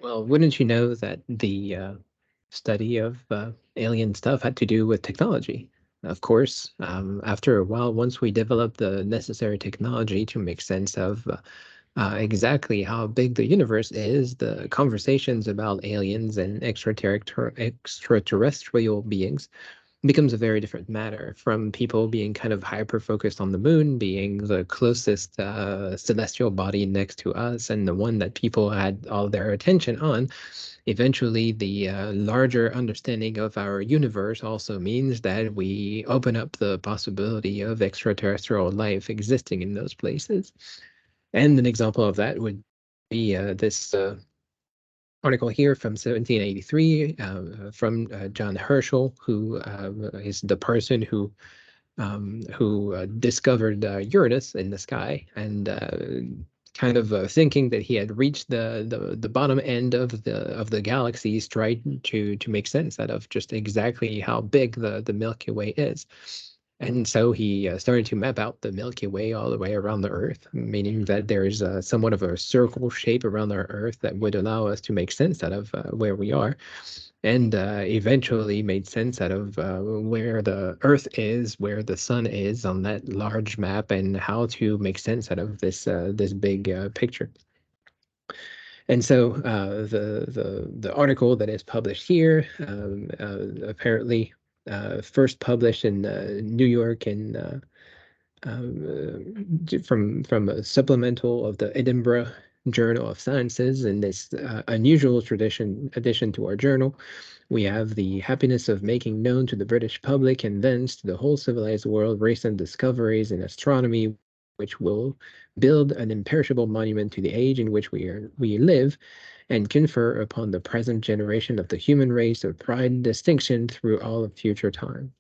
Well, wouldn't you know that the study of alien stuff had to do with technology? Of course, after a while, once we developed the necessary technology to make sense of exactly how big the universe is, the conversations about aliens and extraterrestrial beings becomes a very different matter, from people being kind of hyper focused on the moon being the closest celestial body next to us and the one that people had all their attention on. Eventually, the larger understanding of our universe also means that we open up the possibility of extraterrestrial life existing in those places. And an example of that would be this article here from 1783 from John Herschel, who is the person who discovered Uranus in the sky, and kind of thinking that he had reached the bottom end of the galaxies, tried to make sense out of just exactly how big the Milky Way is. And so he started to map out the Milky Way all the way around the Earth, meaning that there's somewhat of a circle shape around our Earth that would allow us to make sense out of where we are, and eventually made sense out of where the Earth is, where the sun is on that large map, and how to make sense out of this big picture. And so the article that is published here, apparently first published in New York in from a supplemental of the Edinburgh Journal of Sciences. In this unusual tradition addition to our journal, we have the happiness of making known to the British public and thence to the whole civilized world recent discoveries in astronomy, which will build an imperishable monument to the age in which we live, and confer upon the present generation of the human race a pride and distinction through all of future time.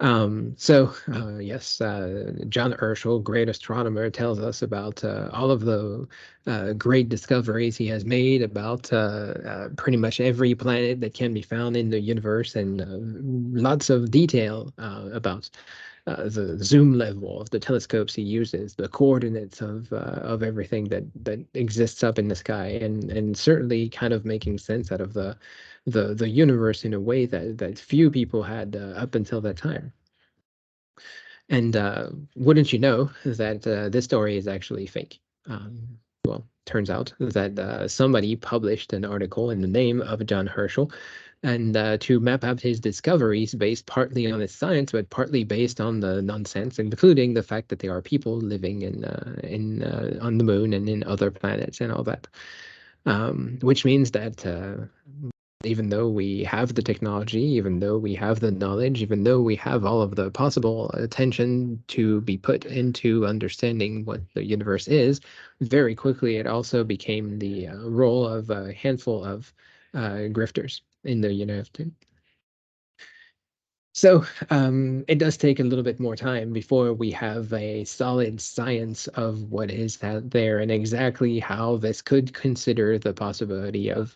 Yes, John Herschel, great astronomer, tells us about all of the great discoveries he has made about pretty much every planet that can be found in the universe, and lots of detail about the zoom level of the telescopes he uses, the coordinates of everything that exists up in the sky, and certainly kind of making sense out of the universe in a way that few people had up until that time. And wouldn't you know that this story is actually fake? Well, turns out that somebody published an article in the name of John Herschel, and to map out his discoveries based partly on his science, but partly based on the nonsense, including the fact that there are people living in on the moon and in other planets and all that. Which means that even though we have the technology, even though we have the knowledge, even though we have all of the possible attention to be put into understanding what the universe is, very quickly it also became the role of a handful of grifters in the United States. So it does take a little bit more time before we have a solid science of what is out there and exactly how this could consider the possibility of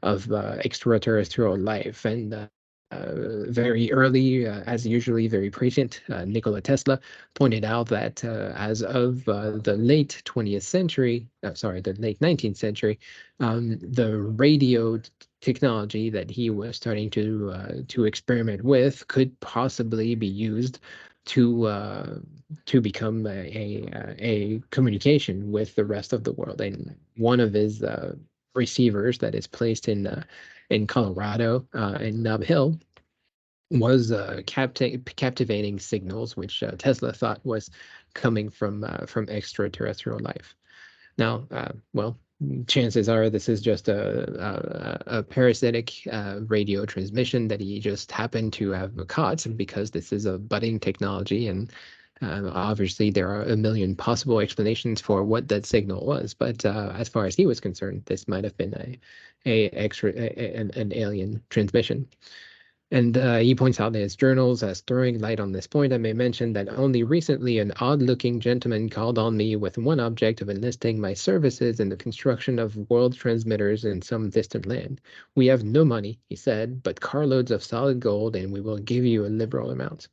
extraterrestrial life. And very early, as usually very prescient, Nikola Tesla pointed out that as of the late 20th century, sorry, the late 19th century, the radio technology that he was starting to experiment with could possibly be used to become a communication with the rest of the world. And one of his receivers that is placed in Colorado in Nob Hill was captivating signals, which Tesla thought was coming from extraterrestrial life. Now, well, chances are this is just a parasitic radio transmission that he just happened to have caught, because this is a budding technology, and obviously there are a million possible explanations for what that signal was. But as far as he was concerned, this might have been an alien transmission. And he points out in his journals, as throwing light on this point, I may mention that only recently an odd-looking gentleman called on me with one object of enlisting my services in the construction of world transmitters in some distant land. We have no money, he said, but carloads of solid gold, and we will give you a liberal amount.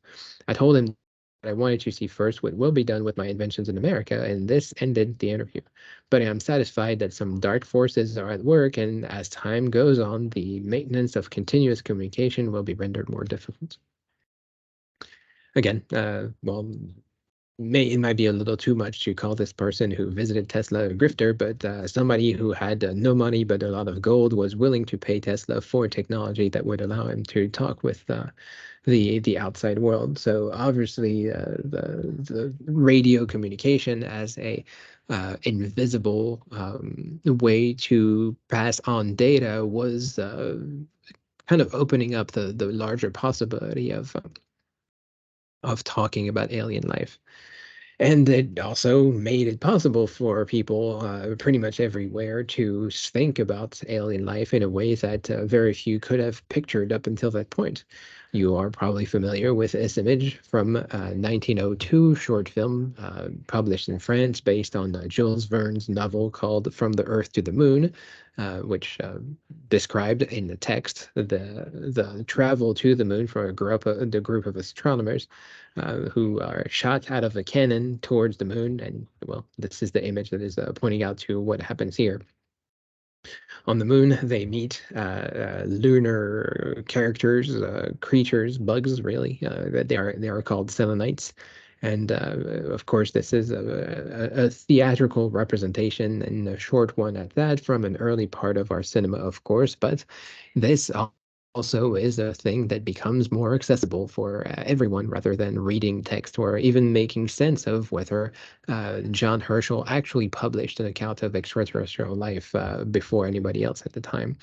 I told him I wanted to see first what will be done with my inventions in America, and this ended the interview. But I'm satisfied that some dark forces are at work, and as time goes on, the maintenance of continuous communication will be rendered more difficult. Again, well, it might be a little too much to call this person who visited Tesla a grifter, but somebody who had no money but a lot of gold was willing to pay Tesla for technology that would allow him to talk with the outside world. So obviously, the radio communication as a invisible way to pass on data was kind of opening up the larger possibility of talking about alien life. And it also made it possible for people pretty much everywhere to think about alien life in a way that very few could have pictured up until that point. You are probably familiar with this image from 1902 short film published in France based on Jules Verne's novel called From the Earth to the Moon, which described in the text the travel to the moon for the group of astronomers who are shot out of a cannon towards the moon. And well, this is the image that is pointing out to what happens here. On the moon, they meet lunar characters, creatures, bugs, really. That they are called Selenites. And of course, this is a theatrical representation, and a short one at that, from an early part of our cinema, of course. But this also is a thing that becomes more accessible for everyone rather than reading text or even making sense of whether John Herschel actually published an account of extraterrestrial life before anybody else at the time,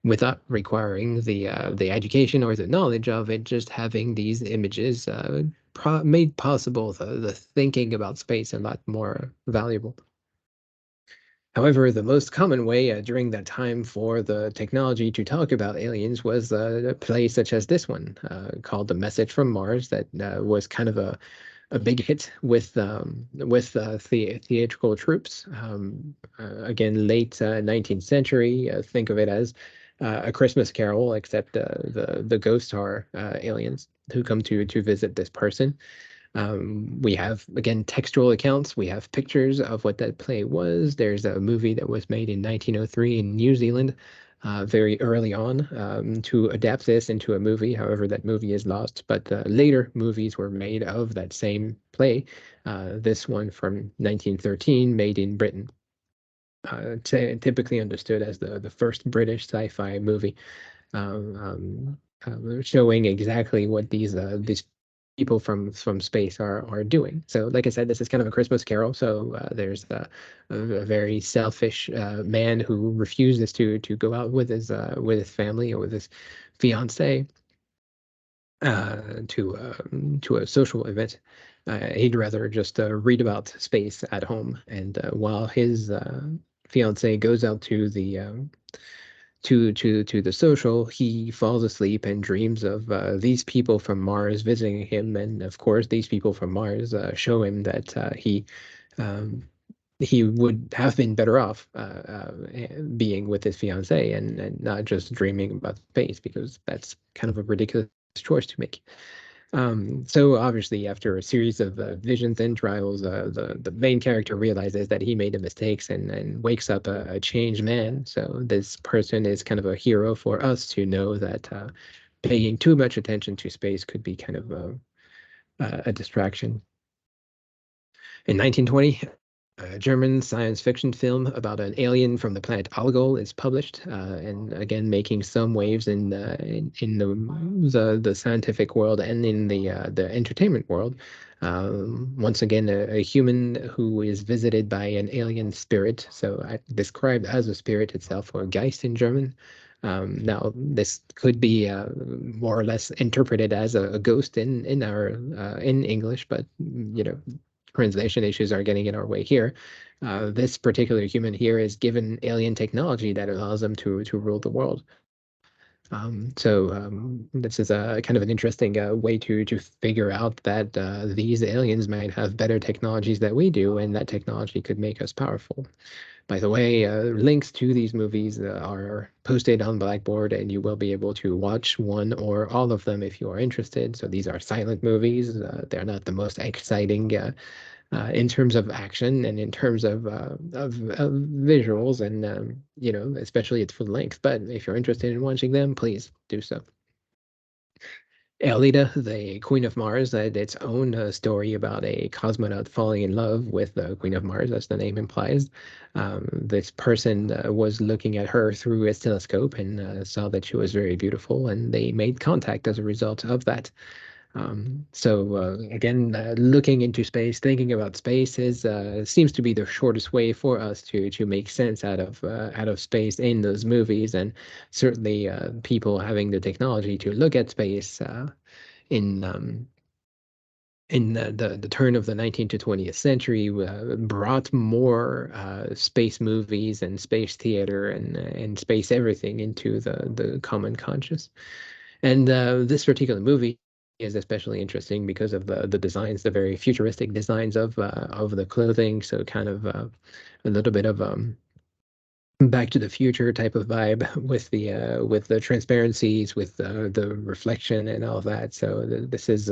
without requiring the education or the knowledge of it. Just having these images made possible the thinking about space a lot more valuable. However, the most common way during that time for the technology to talk about aliens was a play such as this one, called The Message from Mars, that was kind of a big hit with theatrical troops. Again, late 19th century. Think of it as A Christmas Carol, except the ghosts are aliens who come to visit this person. We have, again, textual accounts. We have pictures of what that play was. There's a movie that was made in 1903 in New Zealand, very early on, to adapt this into a movie. However, that movie is lost, but later movies were made of that same play. This one from 1913, made in Britain. Typically understood as the first British sci-fi movie, showing exactly what these people from space are doing. So, like I said, this is kind of a Christmas Carol. So there's a very selfish man who refuses to go out with his family or with his fiance to a social event. He'd rather just read about space at home. And while his fiance goes out to the social, he falls asleep and dreams of these people from Mars visiting him. And of course, these people from Mars show him that he would have been better off being with his fiance and not just dreaming about space, because that's kind of a ridiculous choice to make. So obviously, after a series of visions and trials, the main character realizes that he made a mistakes and wakes up a changed man. So this person is kind of a hero for us to know that paying too much attention to space could be kind of a distraction. In 1920, a German science fiction film about an alien from the planet Algol is published, and again making some waves in the scientific world and in the entertainment world. Once again, a human who is visited by an alien spirit, so described as a spirit itself, or Geist in German. Now, this could be more or less interpreted as a ghost in our in English, but translation issues are getting in our way here. This particular human here is given alien technology that allows them to rule the world. This is a kind of an interesting way to figure out that these aliens might have better technologies than we do, and that technology could make us powerful. By the way, links to these movies are posted on Blackboard, and you will be able to watch one or all of them if you are interested. So these are silent movies. They're not the most exciting in terms of action and in terms of visuals, and especially its full length. But if you're interested in watching them, please do so. Aelita, the Queen of Mars, had its own story about a cosmonaut falling in love with the Queen of Mars, as the name implies. This person was looking at her through a telescope and saw that she was very beautiful, and they made contact as a result of that. So again, looking into space, thinking about space seems to be the shortest way for us to make sense out of space in those movies, and certainly people having the technology to look at space in the turn of the 19th to 20th century brought more space movies and space theater and space everything into the common conscious. And this particular movie is especially interesting because of the designs, the very futuristic designs of the clothing. So kind of a little bit of Back to the Future type of vibe with the transparencies, with the reflection and all that. So this is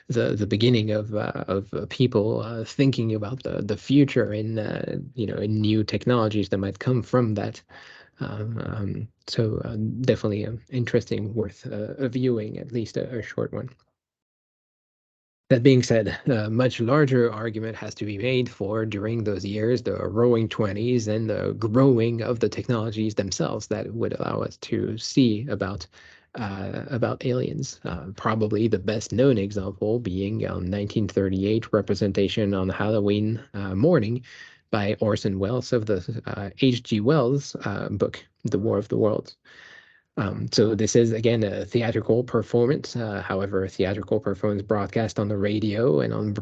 the beginning of people thinking about the future in in new technologies that might come from that. So definitely interesting, worth a viewing, at least a short one. That being said, a much larger argument has to be made for during those years, the roaring 20s and the growing of the technologies themselves that would allow us to see about aliens. Probably the best known example being 1938 representation on Halloween morning by Orson Welles of the H.G. Wells book, The War of the Worlds. So this is again a theatrical performance. However, a theatrical performance broadcast on the radio and on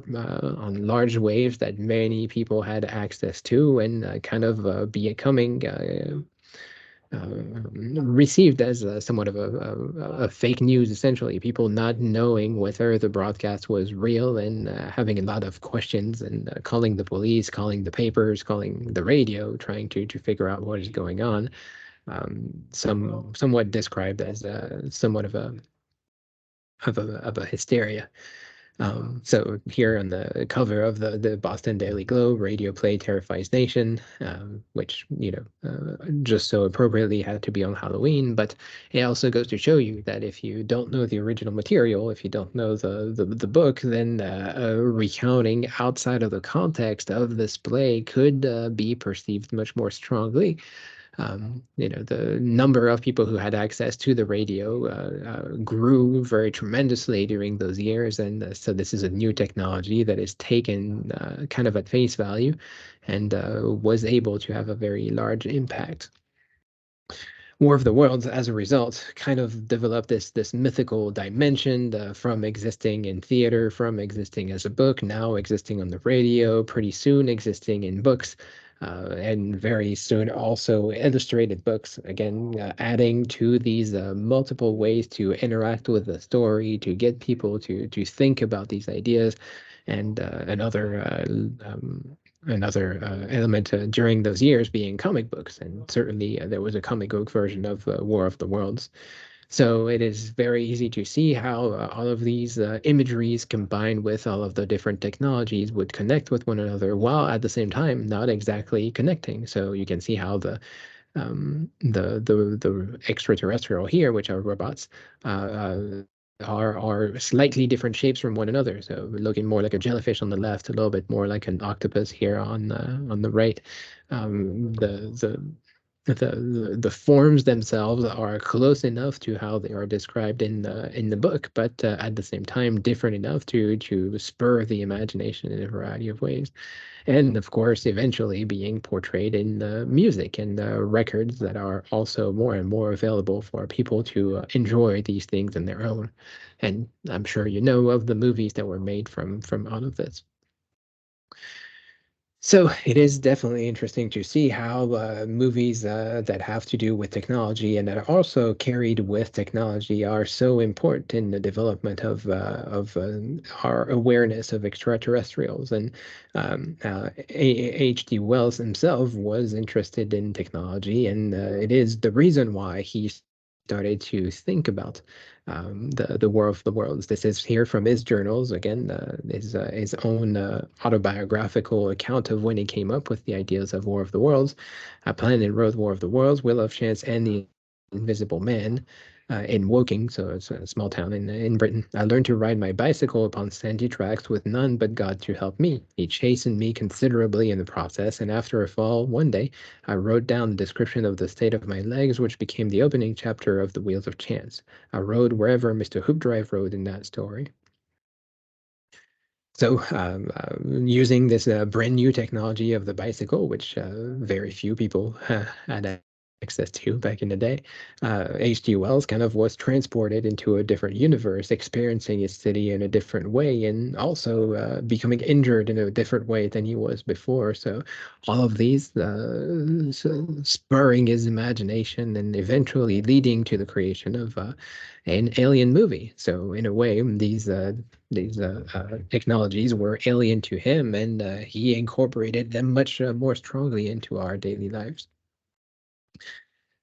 large waves that many people had access to, and kind of becoming received as somewhat of a fake news, essentially. People not knowing whether the broadcast was real, and having a lot of questions, and calling the police, calling the papers, calling the radio, trying to figure out what is going on. Somewhat described as somewhat of a hysteria. So here on the cover of the Boston Daily Globe, radio play terrifies nation, which just so appropriately had to be on Halloween. But it also goes to show you that if you don't know the original material, if you don't know the book, then recounting outside of the context of this play could be perceived much more strongly. The number of people who had access to the radio grew very tremendously during those years. And so this is a new technology that is taken kind of at face value, and was able to have a very large impact. War of the Worlds, as a result, kind of developed this mythical dimension from existing in theater, from existing as a book, now existing on the radio, pretty soon existing in books, and very soon also illustrated books. Again, adding to these multiple ways to interact with the story, to get people to think about these ideas, and another element during those years being comic books, and certainly there was a comic book version of War of the Worlds. So it is very easy to see how all of these imageries combined with all of the different technologies would connect with one another, while at the same time not exactly connecting. So you can see how the extraterrestrial here, which are robots, are slightly different shapes from one another. So looking more like a jellyfish on the left, a little bit more like an octopus here on the right. The forms themselves are close enough to how they are described in the book, but at the same time different enough to spur the imagination in a variety of ways. And of course, eventually being portrayed in the music and the records that are also more and more available for people to enjoy these things in their own. And I'm sure you know of the movies that were made from all of this. So it is definitely interesting to see how movies that have to do with technology and that are also carried with technology are so important in the development of our awareness of extraterrestrials. And H.G. Wells himself was interested in technology, and it is the reason why he started to think about the War of the Worlds. This is here from his journals, again, his own autobiographical account of when he came up with the ideas of War of the Worlds. Planned and wrote War of the Worlds, Wheel of Chance, and The Invisible Man. In Woking, so it's a small town in Britain. I learned to ride my bicycle upon sandy tracks with none but God to help me. He chastened me considerably in the process, and after a fall one day, I wrote down the description of the state of my legs, which became the opening chapter of The Wheels of Chance. I rode wherever Mr. Hoopdrive rode in that story. So, using this brand new technology of the bicycle, which very few people had access to back in the day, H.G. Wells kind of was transported into a different universe, experiencing his city in a different way, and also becoming injured in a different way than he was before. So, all of these spurring his imagination and eventually leading to the creation of an alien movie. So, in a way, these technologies were alien to him, and he incorporated them much more strongly into our daily lives.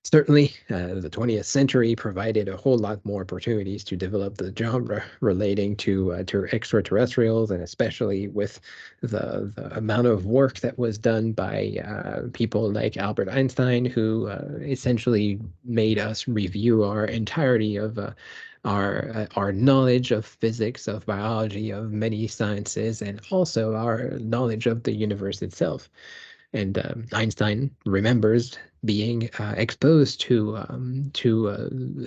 Certainly, the 20th century provided a whole lot more opportunities to develop the genre relating to extraterrestrials, and especially with the amount of work that was done by people like Albert Einstein, who essentially made us review our entirety of our knowledge of physics, of biology, of many sciences, and also our knowledge of the universe itself. And Einstein remembers being exposed to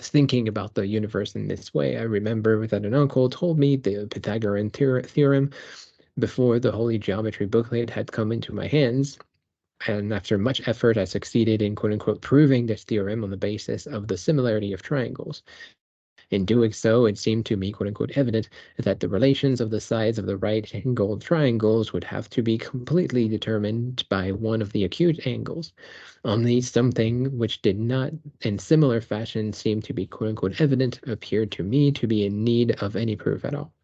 thinking about the universe in this way. I remember that an uncle told me the Pythagorean theorem before the Holy Geometry booklet had come into my hands. And after much effort, I succeeded in quote unquote proving this theorem on the basis of the similarity of triangles. In doing so, it seemed to me, quote unquote, evident that the relations of the sides of the right-angled triangles would have to be completely determined by one of the acute angles. Only something which did not, in similar fashion, seem to be, quote unquote, evident appeared to me to be in need of any proof at all.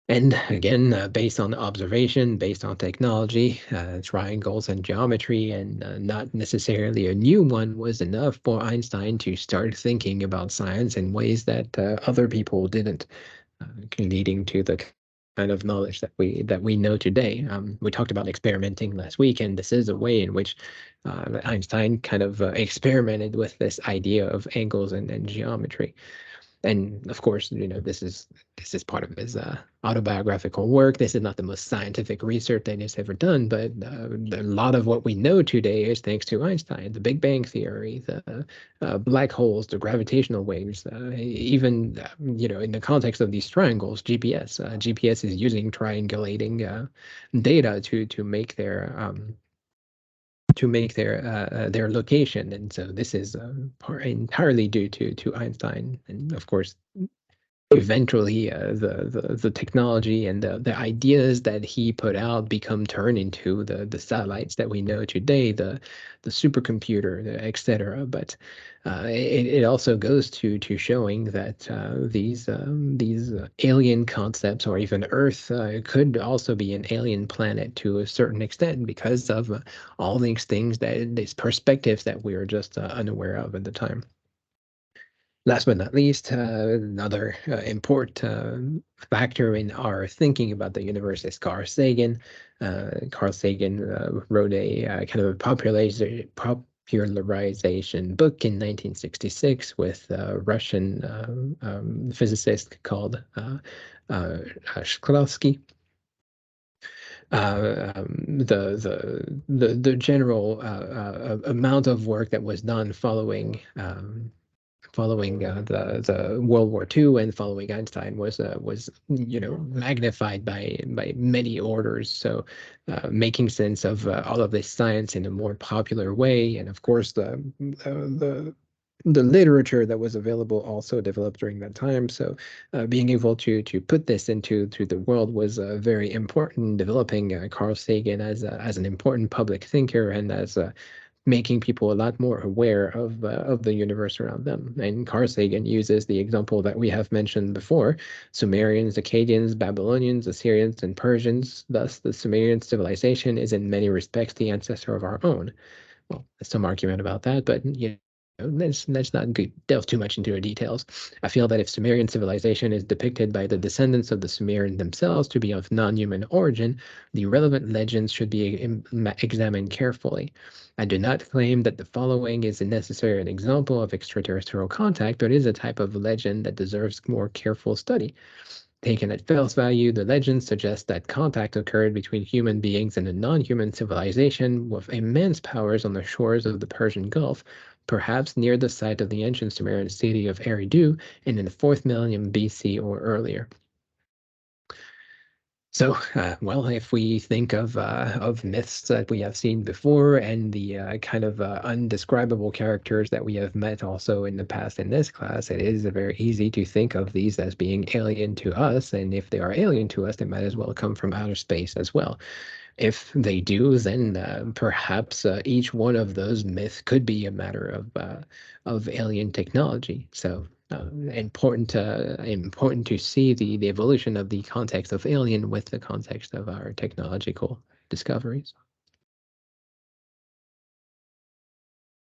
And again, based on observation, based on technology, triangles and geometry, and not necessarily a new one was enough for Einstein to start thinking about science in ways that other people didn't, leading to the kind of knowledge that we know today. We talked about experimenting last week, and this is a way in which Einstein kind of experimented with this idea of angles and geometry. And of course, this is part of his autobiographical work. This is not the most scientific research that he's ever done, but a lot of what we know today is thanks to Einstein, the Big Bang Theory, the black holes, the gravitational waves, even in the context of these triangles, GPS. GPS is using triangulating data to make their location, and so this is entirely due to Einstein, and of course eventually the technology and the ideas that he put out become turned into the satellites that we know today, the supercomputer, etc. But it also goes to showing that these alien concepts, or even Earth, could also be an alien planet to a certain extent because of all these perspectives that we were just unaware of at the time. Last but not least, another important factor in our thinking about the universe is Carl Sagan. Carl Sagan wrote a kind of a popularization book in 1966 with a Russian physicist called Shklovsky. The general amount of work that was done following the World War II and following Einstein was magnified by many orders. So making sense of all of this science in a more popular way, and of course the the literature that was available also developed during that time. So being able to put this into the world was very important, developing Carl Sagan as an important public thinker and as making people a lot more aware of the universe around them. And Carl Sagan uses the example that we have mentioned before: Sumerians, Akkadians, Babylonians, Assyrians, and Persians. Thus, the Sumerian civilization is in many respects the ancestor of our own. Well, there's some argument about that, but let's not delve too much into the details. I feel that if Sumerian civilization is depicted by the descendants of the Sumerians themselves to be of non-human origin, the relevant legends should be examined carefully. I do not claim that the following is necessarily an example of extraterrestrial contact, but it is a type of legend that deserves more careful study. Taken at face value, the legend suggests that contact occurred between human beings and a non-human civilization with immense powers on the shores of the Persian Gulf, perhaps near the site of the ancient Sumerian city of Eridu in the 4th millennium BC or earlier. So, well, if we think of myths that we have seen before and the kind of undescribable characters that we have met also in the past in this class, it is very easy to think of these as being alien to us. And if they are alien to us, they might as well come from outer space as well. If they do, then perhaps each one of those myths could be a matter of alien technology. So important to see the evolution of the context of alien with the context of our technological discoveries.